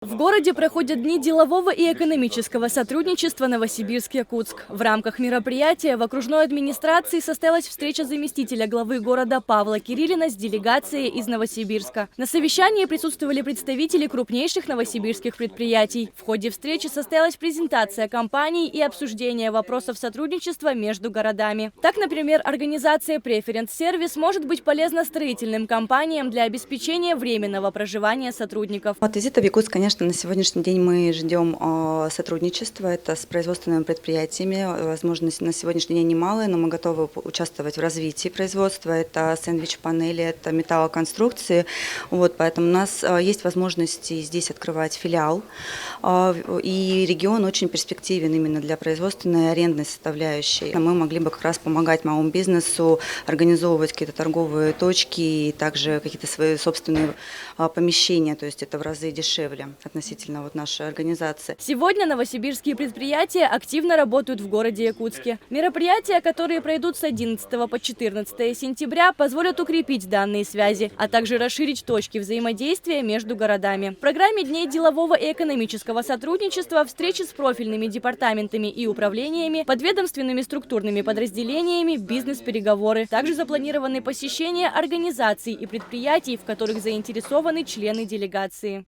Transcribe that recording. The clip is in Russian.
В городе проходят дни делового и экономического сотрудничества Новосибирск-Якутск. В рамках мероприятия в окружной администрации состоялась встреча заместителя главы города Павла Кириллина с делегацией из Новосибирска. На совещании присутствовали представители крупнейших новосибирских предприятий. В ходе встречи состоялась презентация компаний и обсуждение вопросов сотрудничества между городами. Так, например, организация Preference Service может быть полезна строительным компаниям для обеспечения временного проживания сотрудников. От визита в Якутск, конечно, на сегодняшний день мы ждем сотрудничества. Это с производственными предприятиями. Возможности на сегодняшний день немалые, но мы готовы участвовать в развитии производства. Это сэндвич-панели, это металлоконструкции. Поэтому у нас есть возможности здесь открывать филиал. И регион очень перспективен именно для производственной и арендной составляющей. Мы могли бы как раз помогать малому бизнесу, организовывать какие-то торговые точки и также какие-то свои собственные помещения. То есть это в разы дешевле относительно нашей организации. Сегодня новосибирские предприятия активно работают в городе Якутске. Мероприятия, которые пройдут с 11 по 14 сентября, позволят укрепить данные связи, а также расширить точки взаимодействия между городами. В программе Дней делового и экономического сотрудничества встречи с профильными департаментами и управлениями, подведомственными структурными подразделениями, бизнес-переговоры. Также запланированы посещения организаций и предприятий, в которых заинтересованы члены делегации.